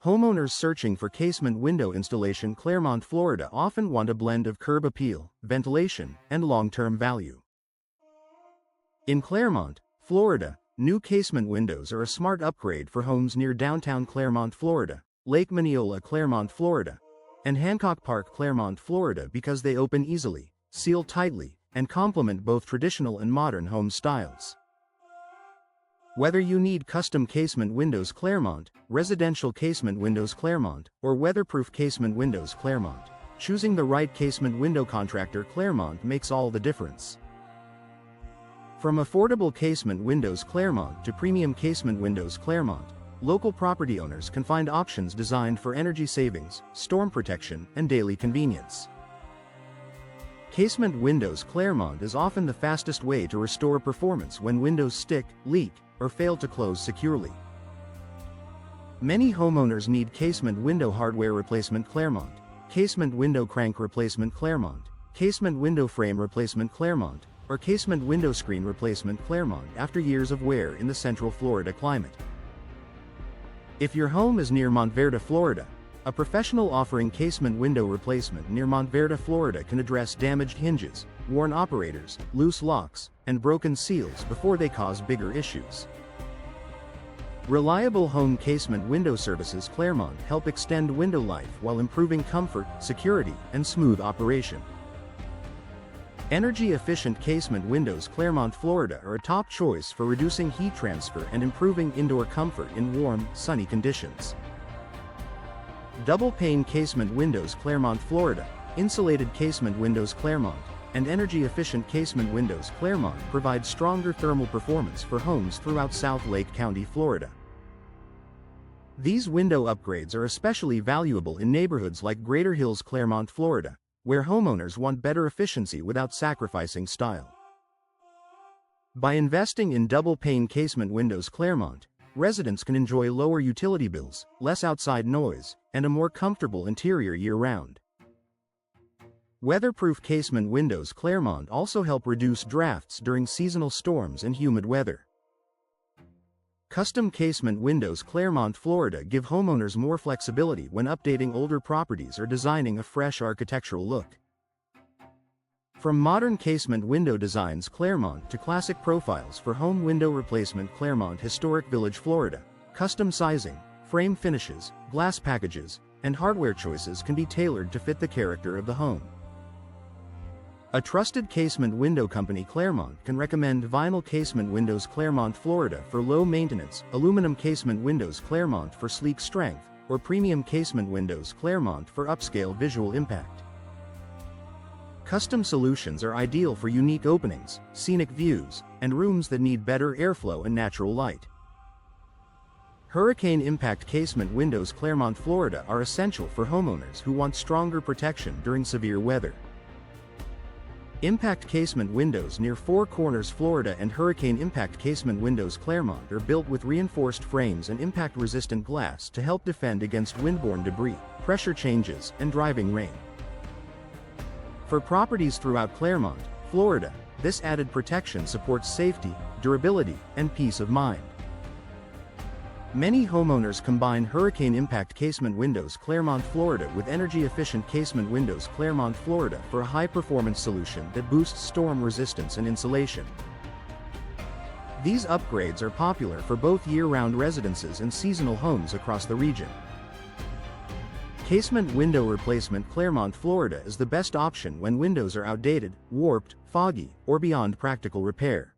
Homeowners searching for casement window installation Clermont, Florida often want a blend of curb appeal, ventilation, and long-term value. In Clermont, Florida, new casement windows are a smart upgrade for homes near downtown Clermont, Florida, Lake Mineola, Clermont, Florida, and Hancock Park, Clermont, Florida because they open easily, seal tightly, and complement both traditional and modern home styles. Whether you need custom casement windows Clermont, residential casement windows Clermont, or weatherproof casement windows Clermont, choosing the right casement window contractor Clermont makes all the difference. From affordable casement windows Clermont to premium casement windows Clermont, local property owners can find options designed for energy savings, storm protection, and daily convenience. Casement windows Clermont is often the fastest way to restore performance when windows stick, leak, or fail to close securely. Many homeowners need casement window hardware replacement Clermont, casement window crank replacement Clermont, casement window frame replacement Clermont, or casement window screen replacement Clermont after years of wear in the Central Florida climate. If your home is near Montverde, Florida, a professional offering casement window replacement near Montverde, Florida can address damaged hinges, worn operators, loose locks, and broken seals before they cause bigger issues. Reliable home casement window services Clermont help extend window life while improving comfort, security, and smooth operation. Energy-efficient casement windows Clermont, Florida are a top choice for reducing heat transfer and improving indoor comfort in warm, sunny conditions. Double-pane casement windows Clermont, Florida, insulated casement windows Clermont, and energy-efficient casement windows Clermont provide stronger thermal performance for homes throughout South Lake County, Florida. These window upgrades are especially valuable in neighborhoods like Greater Hills, Clermont, Florida, where homeowners want better efficiency without sacrificing style. By investing in double-pane casement windows Clermont, residents can enjoy lower utility bills, less outside noise, and a more comfortable interior year-round. Weatherproof casement windows Clermont also help reduce drafts during seasonal storms and humid weather. Custom casement windows Clermont, Florida give homeowners more flexibility when updating older properties or designing a fresh architectural look. From modern casement window designs Clermont to classic profiles for home window replacement Clermont, Historic Village, Florida, custom sizing, frame finishes, glass packages, and hardware choices can be tailored to fit the character of the home. A trusted casement window company Clermont can recommend vinyl casement windows Clermont, Florida for low maintenance, aluminum casement windows Clermont for sleek strength, or premium casement windows Clermont for upscale visual impact. Custom solutions are ideal for unique openings, scenic views, and rooms that need better airflow and natural light. Hurricane impact casement windows Clermont, Florida are essential for homeowners who want stronger protection during severe weather. Impact casement windows near Four Corners, Florida and hurricane impact casement windows Clermont are built with reinforced frames and impact-resistant glass to help defend against windborne debris, pressure changes, and driving rain. For properties throughout Clermont, Florida, this added protection supports safety, durability, and peace of mind. Many homeowners combine hurricane impact casement windows Clermont, Florida with energy-efficient casement windows Clermont, Florida for a high-performance solution that boosts storm resistance and insulation. These upgrades are popular for both year-round residences and seasonal homes across the region. Casement window replacement Clermont, Florida is the best option when windows are outdated, warped, foggy, or beyond practical repair.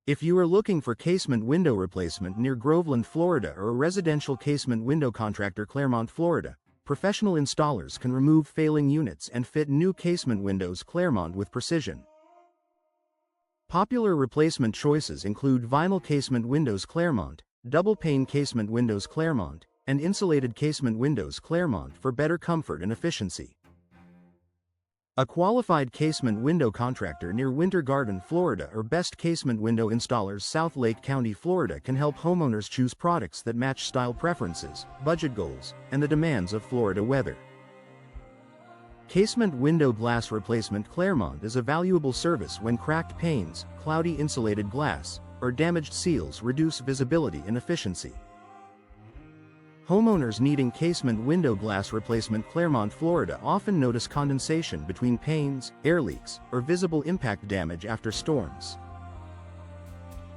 If you are looking for casement window replacement near Groveland, Florida or a residential casement window contractor Clermont, Florida, professional installers can remove failing units and fit new casement windows Clermont with precision. Popular replacement choices include vinyl casement windows Clermont, double-pane casement windows Clermont, and insulated casement windows Clermont for better comfort and efficiency. A qualified casement window contractor near Winter Garden, Florida or Best Casement Window Installers, South Lake County, Florida can help homeowners choose products that match style preferences, budget goals, and the demands of Florida weather. Casement window glass replacement Clermont is a valuable service when cracked panes, cloudy insulated glass, or damaged seals reduce visibility and efficiency. Homeowners needing casement window glass replacement Clermont, Florida often notice condensation between panes, air leaks, or visible impact damage after storms.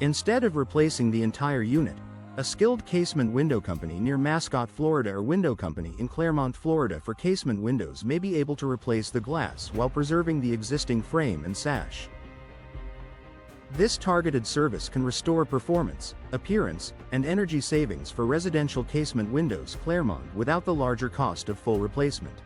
Instead of replacing the entire unit, a skilled casement window company near Mascot, Florida or window company in Clermont, Florida for casement windows may be able to replace the glass while preserving the existing frame and sash. This targeted service can restore performance, appearance, and energy savings for residential casement windows Clermont without the larger cost of full replacement.